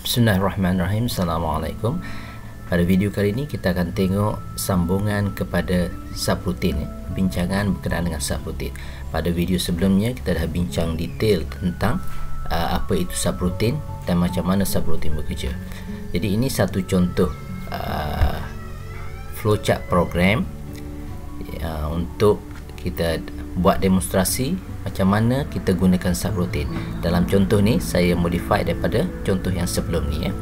Bismillahirrahmanirrahim. Assalamualaikum. Pada video kali ini kita akan tengok sambungan kepada subrutin, bincangan berkenaan dengan subrutin. Pada video sebelumnya kita dah bincang detail tentang apa itu subrutin dan macam mana subrutin bekerja. Jadi ini satu contoh flowchart program untuk kita buat demonstrasi macam mana kita gunakan subrutin. Dalam contoh ni saya modify daripada contoh yang sebelum ni ya.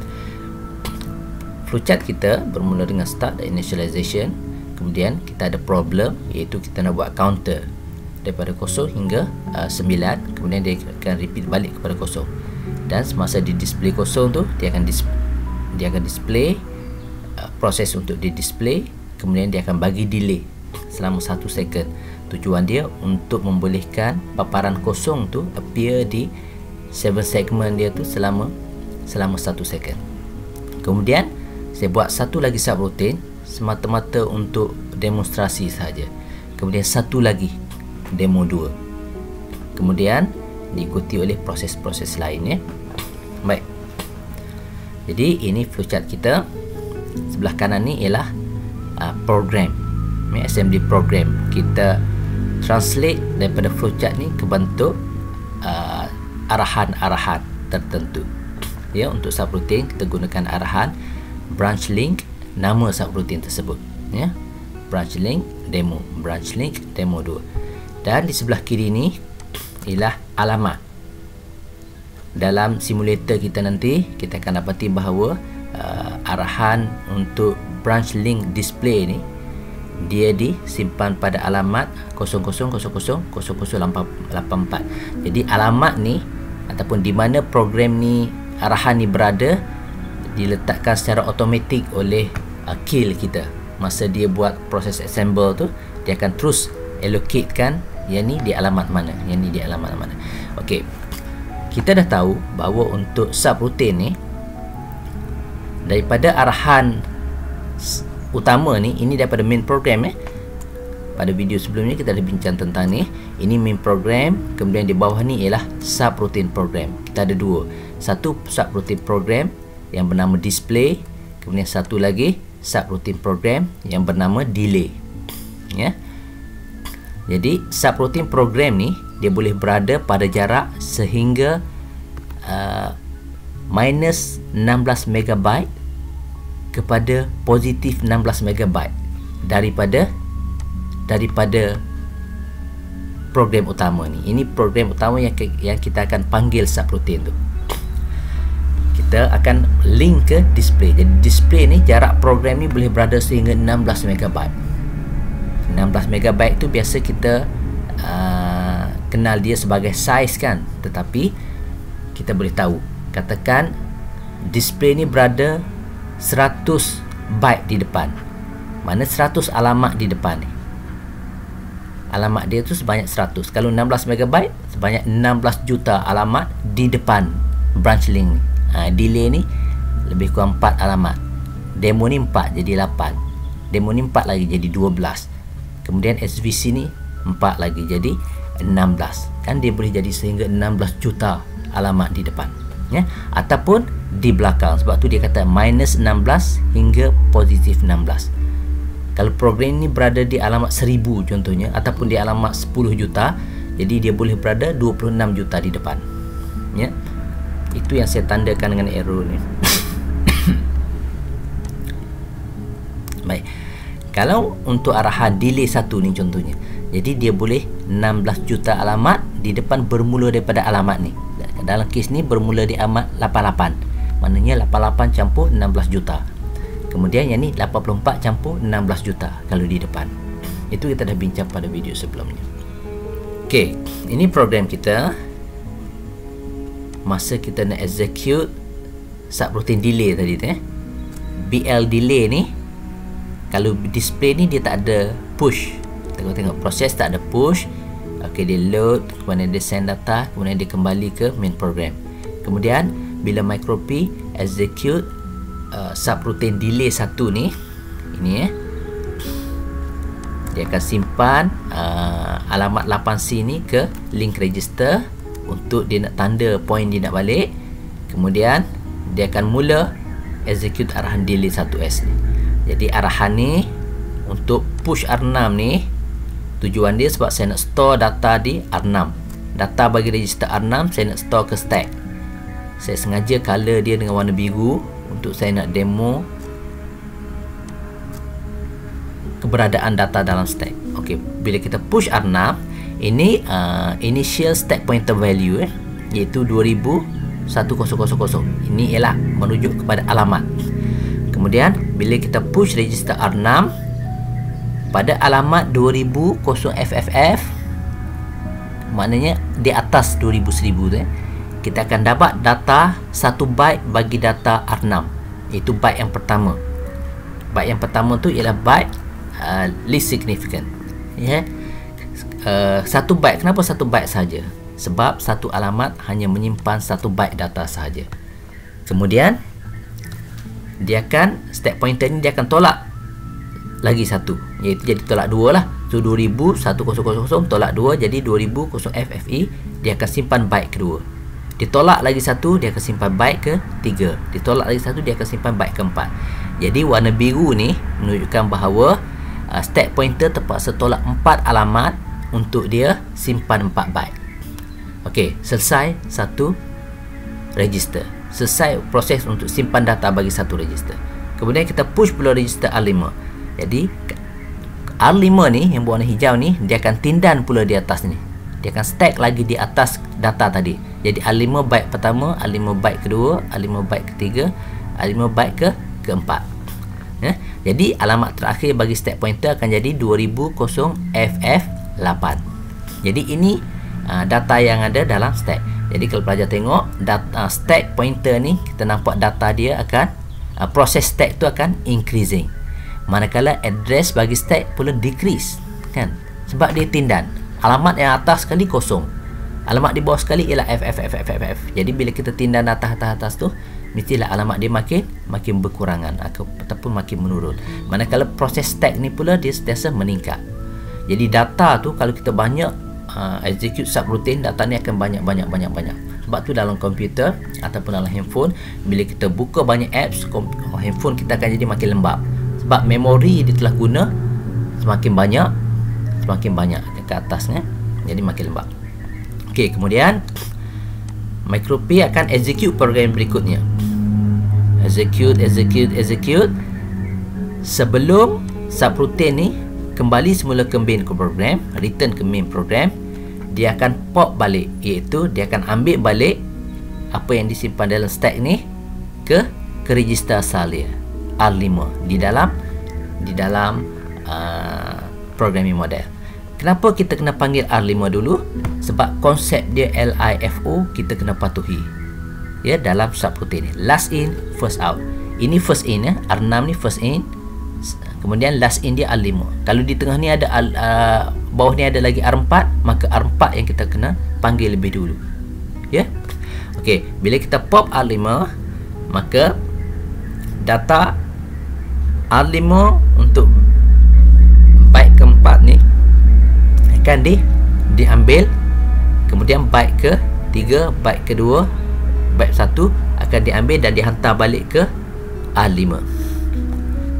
Flowchart kita bermula dengan start dan initialization. Kemudian kita ada problem, iaitu kita nak buat counter daripada 0 hingga 9. Kemudian dia akan repeat balik kepada 0. Dan semasa di display 0 tu dia akan display proses untuk di display. Kemudian dia akan bagi delay selama 1 second. Tujuan dia untuk membolehkan paparan kosong tu appear di 7 segment dia tu selama 1 second. Kemudian saya buat satu lagi subrutin semata-mata untuk demonstrasi sahaja. Kemudian satu lagi demo 2. Kemudian diikuti oleh proses-proses lain ya. Baik. Jadi ini flowchart kita. Sebelah kanan ni ialah program, assembly program. Kita translate daripada flowchart ni ke bentuk arahan-arahan tertentu. Ya, untuk subrutin kita gunakan arahan branch link nama subrutin tersebut ya. Branch link demo, branch link demo 2. Dan di sebelah kiri ni ialah alamat. Dalam simulator kita nanti kita akan dapati bahawa arahan untuk branch link display ni dia disimpan pada alamat 00000084. Jadi alamat ni ataupun di mana program ni, arahan ni berada, diletakkan secara automatik oleh kill kita. Masa dia buat proses assemble tu, dia akan terus allocatekan yang ni di alamat mana, yang ni di alamat mana. Okey. Kita dah tahu bahawa untuk subrutin ni daripada arahan utama ni, ini daripada main program Pada video sebelumnya kita ada bincang tentang ni. Ini main program, kemudian di bawah ni ialah subrutin program. Kita ada dua. Satu subrutin program yang bernama display, kemudian satu lagi subrutin program yang bernama delay. Ya. Jadi subrutin program ni dia boleh berada pada jarak sehingga minus 16 MB kepada positif 16 MB daripada program utama ni. Ini program utama yang kita akan panggil subrutin tu. Kita akan link ke display. Jadi display ni, jarak program ni boleh berada sehingga 16 MB. 16 MB tu biasa kita kenal dia sebagai size kan. Tetapi kita boleh tahu, katakan display ni berada 100 byte di depan. Mana 100 alamat di depan ni. Alamat dia tu sebanyak 100. Kalau 16 MB sebanyak 16 juta alamat di depan branch link ni. Delay ni lebih kurang 4 alamat. Demo ni 4 jadi 8. Demo ni 4 lagi jadi 12. Kemudian SVC ni 4 lagi jadi 16. Kan dia boleh jadi sehingga 16 juta alamat di depan ya, ataupun di belakang. Sebab tu dia kata minus 16 hingga positif 16. Kalau program ni berada di alamat 1000 contohnya, ataupun di alamat 10 juta, jadi dia boleh berada 26 juta di depan ya. Itu yang saya tandakan dengan arrow ni. Baik. Kalau untuk arahan delay 1 ni contohnya, jadi dia boleh 16 juta alamat di depan bermula daripada alamat ni. Dalam kes ni bermula di alamat 88. Maknanya 88 campur 16 juta. Kemudian yang ni 84 campur 16 juta kalau di depan. Itu kita dah bincang pada video sebelumnya. Okey, ini program kita. Masa kita nak execute subrutin delay tadi tu BL delay ni, kalau display ni dia tak ada push. Tengok proses tak ada push. Okey, dia load, kemudian dia send data, kemudian dia kembali ke main program. Kemudian bila microP execute subrutin delay 1 ni, ini dia akan simpan alamat 8C ni ke link register untuk dia nak tanda point dia nak balik. Kemudian dia akan mula execute arahan delete 1S ni. Jadi arahan ni untuk push R6 ni, tujuan dia sebab saya nak store data di R6. Data bagi register R6 saya nak store ke stack. Saya sengaja color dia dengan warna biru untuk saya nak demo keberadaan data dalam stack. Okey, bila kita push R6, ini initial stack pointer value iaitu 201000. Ini ialah merujuk kepada alamat. Kemudian bila kita push register R6 pada alamat 2000FFF, maknanya di atas 2000 tu, kita akan dapat data 1 byte bagi data R6. Itu byte yang pertama. Byte yang pertama tu ialah byte least significant. Ya. 1 byte. Kenapa 1 byte saja? Sebab satu alamat hanya menyimpan 1 byte data sahaja. Kemudian dia akan, stack pointer ni dia akan tolak lagi satu, iaitu jadi tolak 2 lah. So 20001000 tolak 2 jadi 2000FFE. Dia akan simpan byte kedua. Ditolak lagi satu, dia akan simpan byte ke 3. Ditolak lagi satu, dia akan simpan byte keempat. Jadi warna biru ni menunjukkan bahawa stack pointer terpaksa tolak 4 alamat untuk dia simpan 4 byte. Okey, selesai satu register. Selesai proses untuk simpan data bagi satu register. Kemudian kita push pula register R5. Jadi R5 ni yang berwarna hijau ni, dia akan tindan pula di atas ni. Dia akan stack lagi di atas data tadi. Jadi R5 byte pertama, R5 byte kedua, R5 byte ketiga, R5 byte keempat. Ya? Jadi alamat terakhir bagi stack pointer akan jadi 2000FF8. Jadi ini data yang ada dalam stack. Jadi kalau pelajar tengok data stack pointer ni, kita nampak data dia akan proses stack tu akan increasing, manakala address bagi stack pula decrease, kan? Sebab dia tindan. Alamat yang atas sekali kosong, alamat di bawah sekali ialah FFFFFF. Jadi bila kita tindan atas tu, mestilah alamat dia makin berkurangan ataupun makin menurun. Manakala proses stack ni pula dia sentiasa meningkat. Jadi data tu kalau kita banyak execute subroutine, data ni akan banyak. Sebab tu dalam komputer ataupun dalam handphone, bila kita buka banyak apps, handphone kita akan jadi makin lembab. Sebab memori dia telah guna semakin banyak ke atasnya, jadi makin lembab. Okey, kemudian MicroP akan execute program berikutnya. Execute. Sebelum subroutine ni kembali semula ke main program, return ke main program, dia akan pop balik, iaitu dia akan ambil balik apa yang disimpan dalam stack ni ke register asal dia R5 di dalam programming model. Kenapa kita kena panggil R5 dulu? Sebab konsep dia LIFO kita kena patuhi ya dalam subroutine ni. Last in, first out. Ini first in ya, R6 ni first in. Kemudian last in dia R5. Kalau di tengah ni ada bawah ni ada lagi R4, maka R4 yang kita kena panggil lebih dulu. Ya. Okey, bila kita pop R5, maka data R5 untuk byte keempat ni akan diambil. Kemudian byte ke-3, byte kedua, byte 1 akan diambil dan dihantar balik ke R5.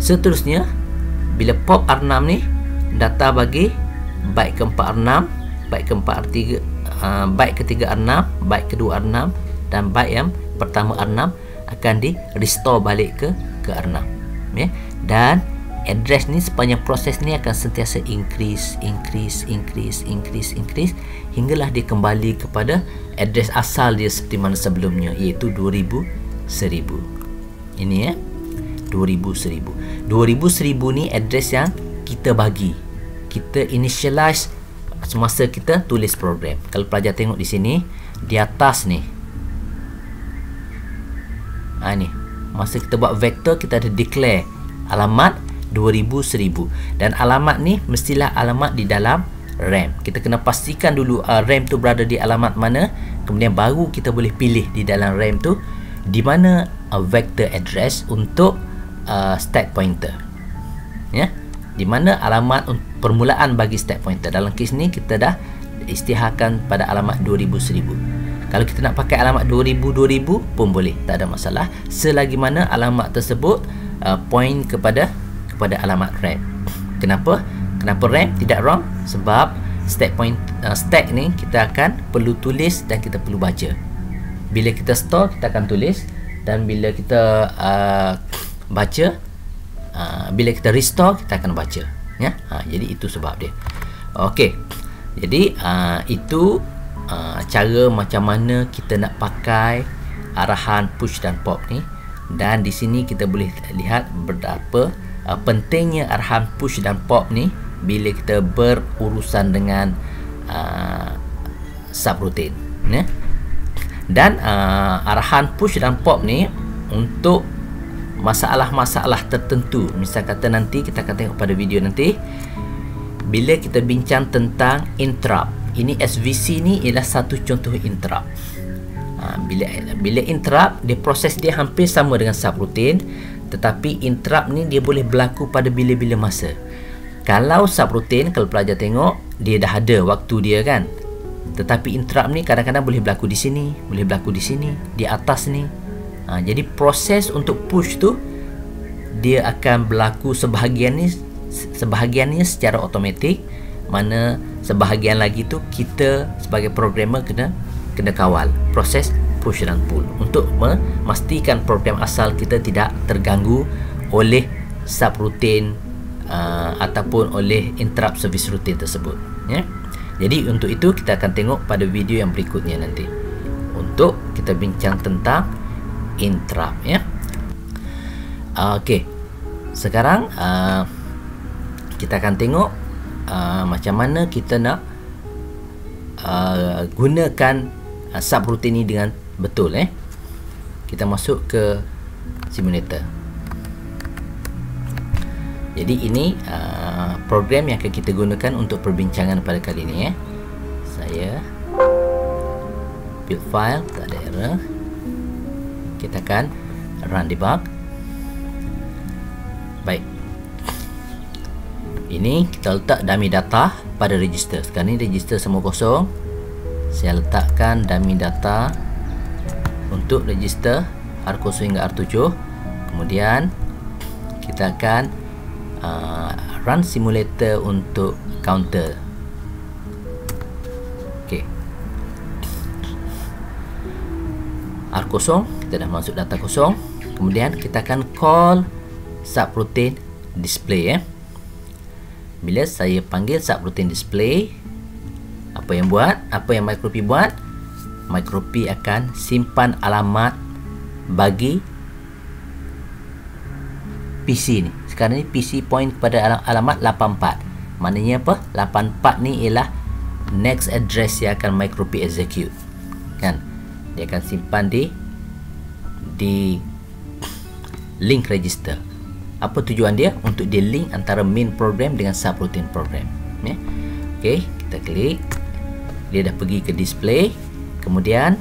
Seterusnya bila pop R6 ni, data bagi byte keempat R6, byte keempat R3, byte ketiga R6, byte kedua R6 dan byte yang pertama R6 akan di restore balik ke R6 ya. Dan address ni sepanjang proses ni akan sentiasa increase hinggalah dia kembali kepada address asal dia seperti mana sebelumnya, iaitu 2000 1000. Ini ya, 2000 ni address yang kita bagi, kita initialize semasa kita tulis program. Kalau pelajar tengok di sini di atas ni, ni masa kita buat vektor, kita ada declare alamat 2000 dan alamat ni mestilah alamat di dalam RAM. Kita kena pastikan dulu RAM tu berada di alamat mana, kemudian baru kita boleh pilih di dalam RAM tu di mana vector address untuk stack pointer ya, di mana alamat permulaan bagi stack pointer. Dalam kes ni kita dah isytiharkan pada alamat 2000. Kalau kita nak pakai alamat 2000 pun boleh, tak ada masalah, selagi mana alamat tersebut point kepada alamat RAM. Kenapa RAM tidak ROM? Sebab stack ni kita akan perlu tulis dan kita perlu baca. Bila kita store, kita akan tulis, dan bila kita baca, bila kita restore, kita akan baca, ya. Jadi itu sebab dia. Okey. Jadi itu cara macam mana kita nak pakai arahan push dan pop ni. Dan di sini kita boleh lihat betapa pentingnya arahan push dan pop ni bila kita berurusan dengan subroutine, ya. Dan arahan push dan pop ni untuk masalah-masalah tertentu. Misal kata nanti kita akan tengok pada video nanti, bila kita bincang tentang interrupt. Ini SVC ni ialah satu contoh interrupt. Bila interrupt, dia proses dia hampir sama dengan subroutine, tetapi interrupt ni dia boleh berlaku pada bila-bila masa. Kalau subroutine, kalau pelajar tengok, dia dah ada waktu dia kan. Tetapi interrupt ni kadang-kadang boleh berlaku di sini, boleh berlaku di sini, di atas ni. Jadi proses untuk push tu dia akan berlaku sebahagiannya secara automatik, mana sebahagian lagi tu kita sebagai programmer kena kawal proses push dan pull untuk memastikan program asal kita tidak terganggu oleh subroutine ataupun oleh interrupt service routine tersebut, ya. Jadi untuk itu kita akan tengok pada video yang berikutnya nanti untuk kita bincang tentang interrupt, ya. Okey. Sekarang kita akan tengok macam mana kita nak gunakan subroutine ni dengan betul, Kita masuk ke simulator. Jadi ini program yang akan kita gunakan untuk perbincangan pada kali ini, Saya build file, tak ada error. Kita akan run debug. Baik. Ini kita letak dummy data pada register. Sekarang ni register semua kosong. Saya letakkan dummy data untuk register R0 hingga R7. Kemudian kita akan run simulator untuk counter. Okey. R0 kita dah masuk data kosong. Kemudian kita akan call subroutine display, Bila saya panggil subroutine display, apa yang MicroP buat? MicroP akan simpan alamat bagi PC ni. Sekarang ni PC point kepada alamat 84. Maknanya apa? 84 ni ialah next address yang akan MicroP execute, kan? Dia akan simpan di link register. Apa tujuan dia? Untuk dia link antara main program dengan subroutine program, ya. Okey, kita klik. Dia dah pergi ke display. Kemudian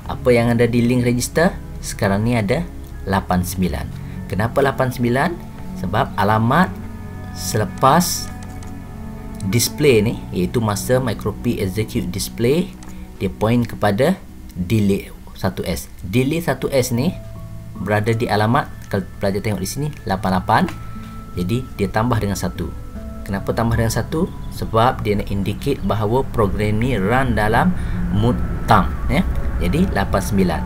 apa yang ada di link register? Sekarang ni ada 89. Kenapa 89? Sebab alamat selepas display ni, iaitu masa MicroP execute display, dia point kepada delay 1S. Delay 1S ni berada di alamat, kalau pelajar tengok di sini, 88. Jadi dia tambah dengan 1. Kenapa tambah dengan 1? Sebab dia nak indicate bahawa program ni run dalam mood thumb, ya. Jadi 89.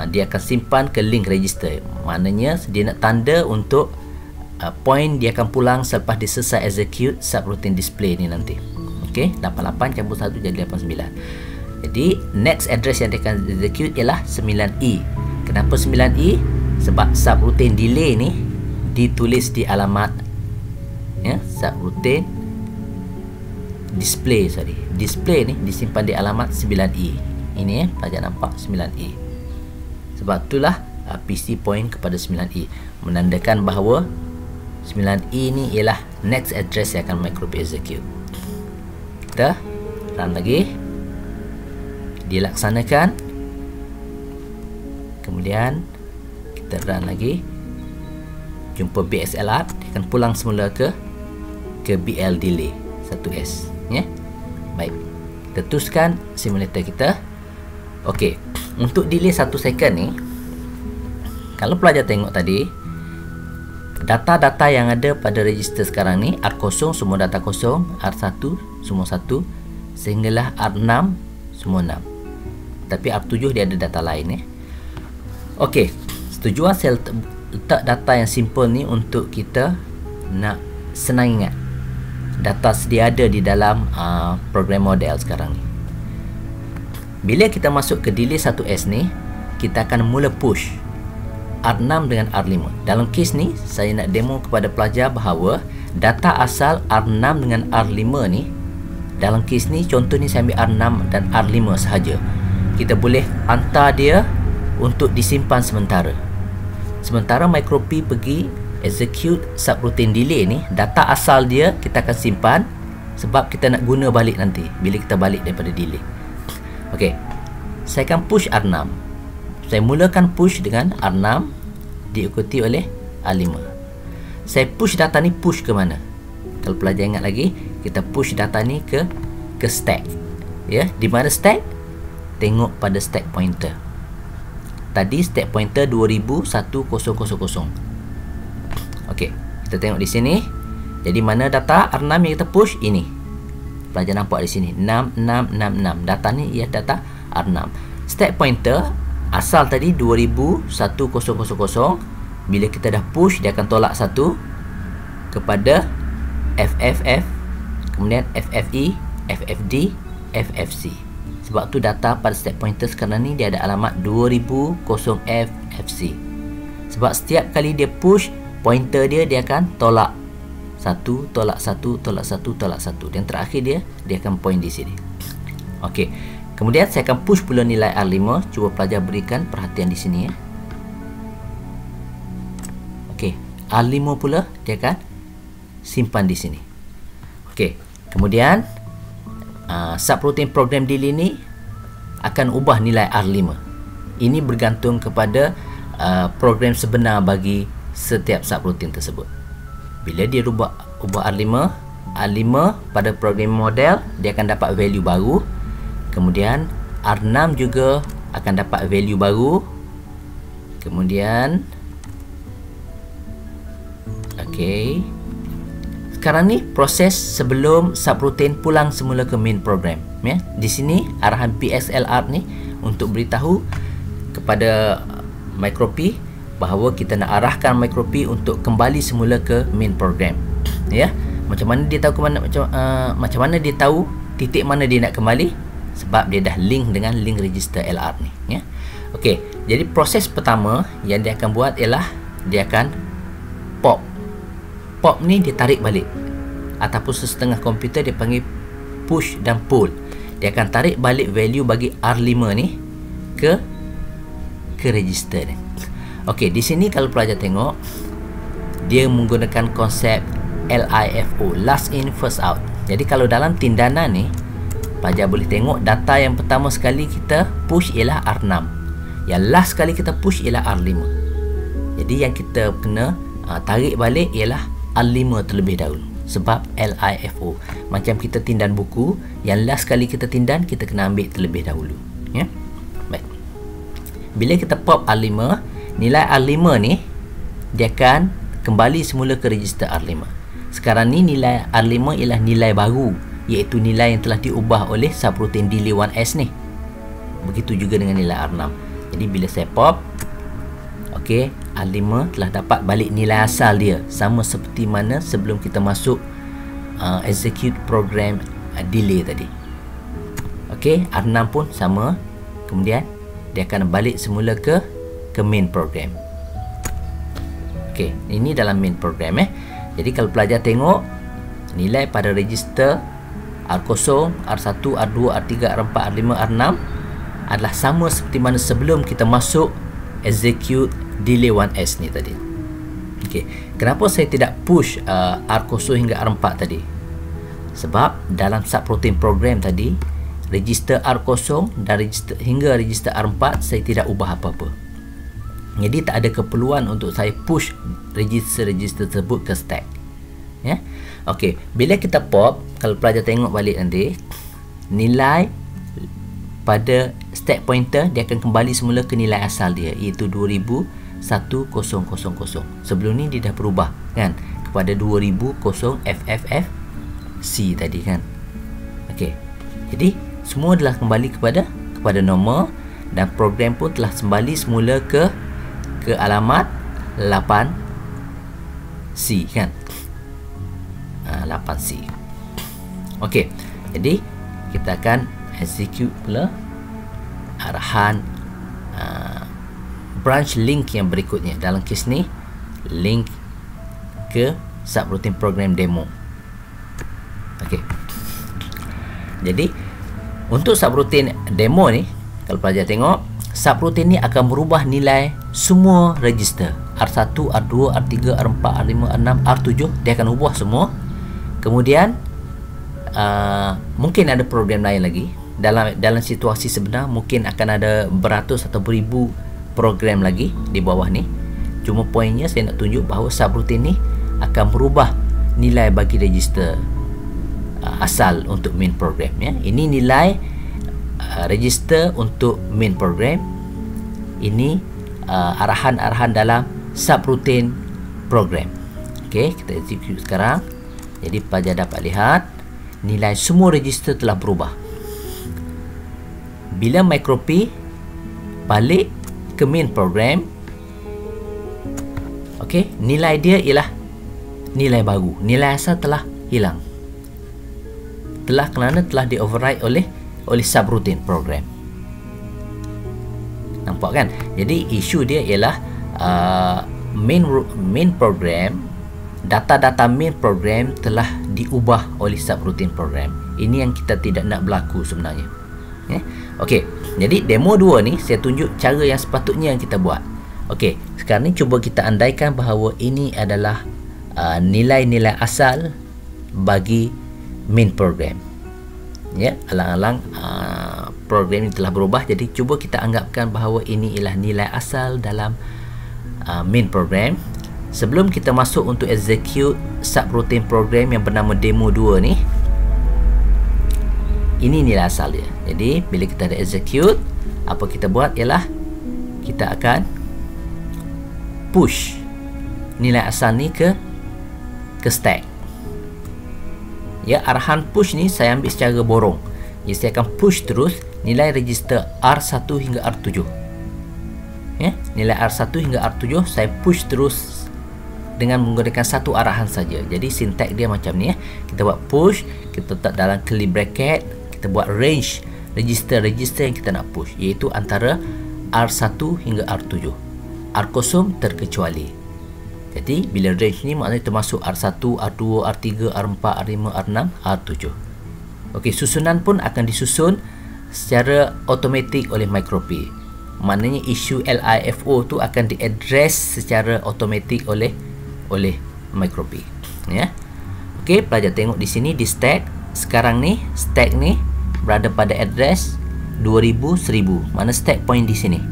Dia akan simpan ke link register. Maknanya dia nak tanda untuk point dia akan pulang selepas dia selesai execute subroutine display ni nanti. Okey, 88 campur 1 jadi 89. Jadi next address yang dia akan execute ialah 9E. Kenapa 9E? Sebab subroutine delay ni ditulis di alamat, ya, subroutine display, display ni disimpan di alamat 9E. Ini pelajar nampak 9E. Sebab itulah PC point kepada 9E, menandakan bahawa 9E ni ialah next address yang akan MicroP execute. Kita run lagi, dilaksanakan, kemudian kita run lagi, jumpa BSL up, dia akan pulang semula ke BL delay 1S, ya. Baik, Teruskan simulator kita. Okey, untuk delay 1 second ni, kalau pelajar tengok tadi, data-data yang ada pada register sekarang ni, R0 semua data kosong, R1 semua 1, sehinggalah R6 semua 6. Tapi R7 dia ada data lain. Okey, tujuan saya letak data yang simple ni untuk kita nak senang ingat. Data sedia ada di dalam program model sekarang ni. Bila kita masuk ke delay 1S ni, kita akan mula push R6 dengan R5. Dalam kes ni, saya nak demo kepada pelajar bahawa data asal R6 dengan R5 ni, dalam kes ni, contoh ni saya ambil R6 dan R5 sahaja. Kita boleh hantar dia untuk disimpan sementara. Sementara microP pergi execute subroutine delay ni, data asal dia kita akan simpan sebab kita nak guna balik nanti bila kita balik daripada delay. Okey, saya akan push R6. Saya mulakan push dengan R6 diikuti oleh R5. Saya push data ni, push ke mana? Kalau pelajar ingat lagi, kita push data ni ke stack. Ya, di mana stack? Tengok pada stack pointer. Tadi stack pointer 201000. Okey, kita tengok di sini. Jadi mana data R6 yang kita push? Ini. Pelajar nampak di sini 6666. Data ni ialah data R6. Stack pointer asal tadi 21000. Bila kita dah push, dia akan tolak 1 kepada FFF, kemudian FFE, FFD, FFC. Sebab tu data pada stack pointer sekarang ni dia ada alamat 2000FFC. Sebab setiap kali dia push, pointer dia akan tolak 1, tolak 1, tolak 1, tolak 1. Dan terakhir dia akan point di sini. Okey. Kemudian saya akan push pula nilai R5. Cuba pelajar berikan perhatian di sini ya. Okey, R5 pula dia akan simpan di sini. Okey. Kemudian subroutine program delay ni akan ubah nilai R5. Ini bergantung kepada program sebenar bagi setiap subroutine tersebut. Bila dia ubah R5 pada program model, dia akan dapat value baru. Kemudian R6 juga akan dapat value baru. Kemudian okey, sekarang ni proses sebelum subroutine pulang semula ke main program ya. Di sini arahan PXLR ni untuk beritahu kepada microP bahawa kita nak arahkan microP untuk kembali semula ke main program ya. Macam mana dia tahu ke mana, macam mana dia tahu titik mana dia nak kembali? Sebab dia dah link dengan link register LR ni ya. Okey, jadi proses pertama yang dia akan buat ialah dia akan pop. Pop ni dia tarik balik, ataupun sesetengah komputer dia panggil push dan pull. Dia akan tarik balik value bagi R5 ni ke register ni. Okey, di sini kalau pelajar tengok, dia menggunakan konsep LIFO, last in first out. Jadi kalau dalam tindanan ni, pelajar boleh tengok data yang pertama sekali kita push ialah R6. Yang last sekali kita push ialah R5. Jadi yang kita kena tarik balik ialah R5 terlebih dahulu. Sebab LIFO. Macam kita tindan buku, yang last sekali kita tindan, kita kena ambil terlebih dahulu. Ya? Baik. Bila kita pop R5, nilai R5 ni dia akan kembali semula ke register R5. Sekarang ni nilai R5 ialah nilai baru, iaitu nilai yang telah diubah oleh subroutine delay 1S ni. Begitu juga dengan nilai R6. Jadi bila saya pop, okey, R5 telah dapat balik nilai asal dia, sama seperti mana sebelum kita masuk execute program delay tadi. Okey, R6 pun sama. Kemudian dia akan balik semula ke main program. Okey, ini dalam main program Jadi kalau pelajar tengok nilai pada register R0, R1, R2, R3, R4, R5, R6 adalah sama seperti mana sebelum kita masuk execute delay 1S ni tadi. Okey, kenapa saya tidak push R0 hingga R4 tadi? Sebab dalam subroutine program tadi, register R0 dan register hingga register R4 saya tidak ubah apa-apa. Jadi tak ada keperluan untuk saya push register-register tersebut ke stack. Ya. Okey, bila kita pop, kalau pelajar tengok balik nanti, nilai pada stack pointer dia akan kembali semula ke nilai asal dia, iaitu 201000. Sebelum ni dia dah berubah kan kepada 2000FFFC tadi kan. Okey. Jadi semua telah kembali kepada normal dan program pun telah kembali semula ke alamat 8C kan. 8C. Okey. Jadi kita akan execute pula arahan branch link yang berikutnya. Dalam kes ni link ke subroutine program demo. Okey. Jadi untuk subroutine demo ni, kalau pelajar tengok, subroutine ni akan merubah nilai semua register R1, R2, R3, R4, R5, R6, R7. Dia akan ubah semua. Kemudian mungkin ada program lain lagi. Dalam situasi sebenar mungkin akan ada beratus atau beribu program lagi di bawah ni. Cuma poinnya saya nak tunjuk bahawa subroutine ni akan merubah nilai bagi register asal untuk main program ya. Ini nilai register untuk main program. Ini arahan-arahan dalam subroutine program. Okey, kita execute sekarang. Jadi pelajar dapat lihat nilai semua register telah berubah. Bila microP balik ke main program, okey, nilai dia ialah nilai baru. Nilai asal telah hilang. Kerana telah di override oleh subroutine program. Nampak kan? Jadi isu dia ialah main program, data-data main program telah diubah oleh subroutine program. Ini yang kita tidak nak berlaku sebenarnya. Okey, jadi demo 2 ni saya tunjuk cara yang sepatutnya yang kita buat. Okey, sekarang ni cuba kita andaikan bahawa ini adalah nilai-nilai asal bagi main program. Ya, alang-alang program ini telah berubah. Jadi cuba kita anggapkan bahawa ini ialah nilai asal dalam main program. Sebelum kita masuk untuk execute subroutine program yang bernama demo 2 ni, ini nilai asal dia. Jadi bila kita ada execute, apa kita buat ialah kita akan push nilai asal ni ke stack. Ya, arahan push ni saya ambil secara borong. Jadi saya akan push terus nilai register R1 hingga R7. Ya, nilai R1 hingga R7 saya push terus dengan menggunakan satu arahan saja. Jadi sintak dia macam ni ya. Kita buat push, kita letak dalam curly bracket, kita buat range register-register yang kita nak push, iaitu antara R1 hingga R7. R kosong terkecuali. Jadi bila range ni maknanya termasuk R1, R2, R3, R4, R5, R6, R7. Okey, susunan pun akan disusun secara automatik oleh microP. Maknanya isu LIFO tu akan diaddress secara automatik oleh microP. Ya. Okey, pelajar tengok di sini di stack. Sekarang ni stack ni berada pada address 2000 1000. Mana stack point di sini?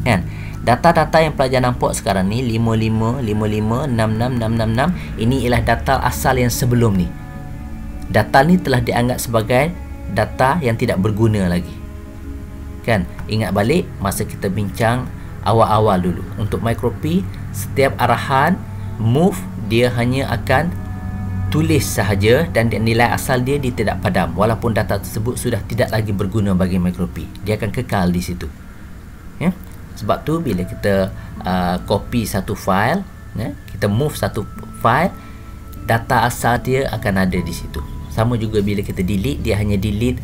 Kan? Data-data yang pelajar nampak sekarang ni 55, 55, 66, 666, ini ialah data asal yang sebelum ni. Data ni telah dianggap sebagai data yang tidak berguna lagi. Kan? Ingat balik masa kita bincang awal-awal dulu. Untuk microP, setiap arahan move dia hanya akan tulis sahaja dan nilai asal dia tidak padam. Walaupun data tersebut sudah tidak lagi berguna bagi microP, dia akan kekal di situ. Ya? Sebab tu bila kita copy satu file, ya, kita move satu file, data asal dia akan ada di situ. Sama juga bila kita delete, dia hanya delete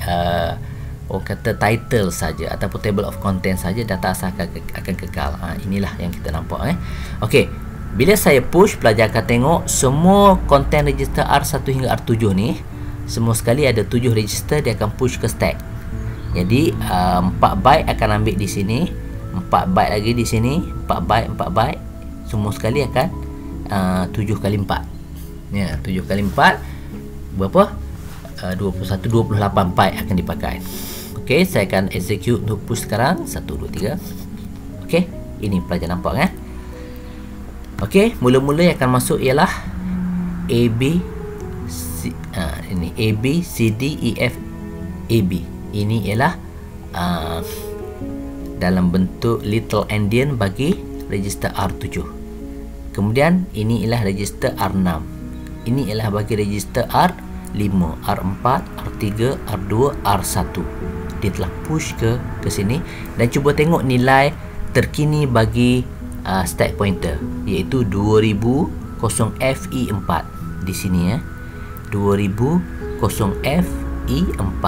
orang kata title saja ataupun table of content saja, data asal akan kekal. Inilah yang kita nampak. Okey, bila saya push, pelajar akan tengok semua content register R1 hingga R7 ni, semua sekali ada 7 register, dia akan push ke stack. Jadi 4 byte akan ambil di sini, 4 byte lagi di sini, 4 byte, semua sekali akan 7 kali 4. Ya, 7 kali 4 berapa? 28 byte akan dipakai. Okey, saya akan execute untuk push sekarang. 1 2 3. Okey, ini pelajar nampak kan? Okey, mula-mula yang akan masuk ialah A B C D E F AB. Ini ialah dalam bentuk little endian bagi register R7. Kemudian ini ialah register R6. Ini ialah bagi register R5, R4, R3, R2, R1. Dia telah push ke sini, dan cuba tengok nilai terkini bagi stack pointer, iaitu 2000 FE4 di sini ya. 2000 FE4.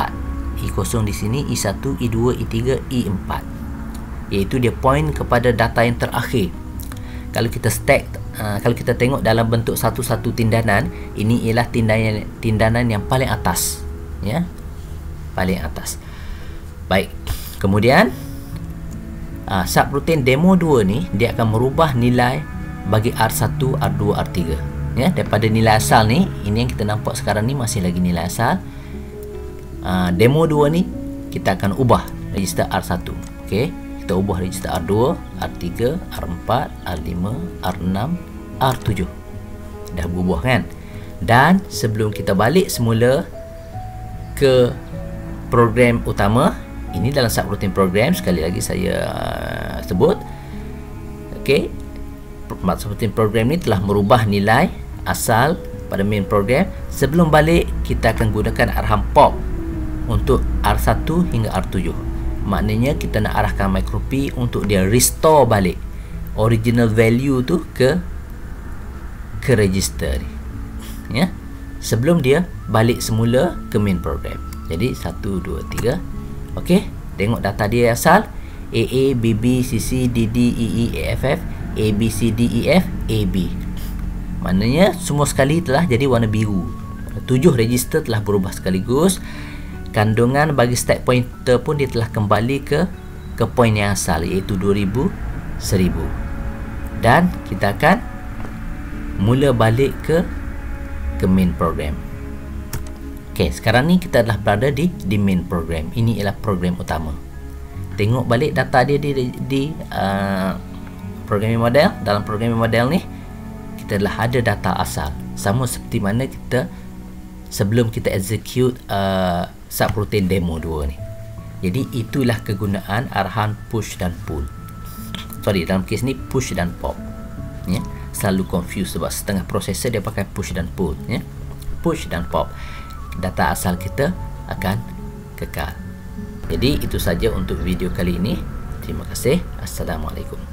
E0 di sini, E1, E2, E3, E4. Iaitu dia point kepada data yang terakhir. Kalau kita stack, kalau kita tengok dalam bentuk satu-satu tindanan, ini ialah tindanan yang paling atas ya. Paling atas. Baik. Kemudian subroutine demo 2 ni dia akan merubah nilai bagi R1, R2, R3 ya, daripada nilai asal ni. Ini yang kita nampak sekarang ni masih lagi nilai asal. Demo 2 ni kita akan ubah register R1. Okey, kita ubah register R2, R3, R4, R5, R6, R7. Dah berubah kan? Dan sebelum kita balik semula ke program utama, ini dalam subroutine program, sekali lagi saya sebut. Okey, subroutine program ni telah merubah nilai asal pada main program. Sebelum balik, kita akan gunakan arahan pop untuk R1 hingga R7. Maknanya kita nak arahkan micro:p untuk dia restore balik original value tu ke register ni ya, sebelum dia balik semula ke main program. Jadi 1, 2, 3. Okey, tengok data dia asal AA, BB, CC, DD, EE, AFF, AB, CD, EF, AB. Maknanya semua sekali telah jadi warna biru. 7 register telah berubah sekaligus. Kandungan bagi stack pointer pun dia telah kembali ke point yang asal, iaitu 2000, 1000. Dan kita akan mula balik ke main program. Okey, sekarang ni kita adalah berada di main program. Ini ialah program utama. Tengok balik data dia di programming model. Dalam programming model ni kita adalah ada data asal, sama seperti mana kita sebelum kita execute subroutine demo 2 ni. Jadi itulah kegunaan arahan push dan pull. Sorry, dalam kes ni push dan pop ya. Selalu confuse sebab setengah prosesor dia pakai push dan pull ya. Push dan pop. Data asal kita akan kekal. Jadi itu saja untuk video kali ini. Terima kasih. Assalamualaikum.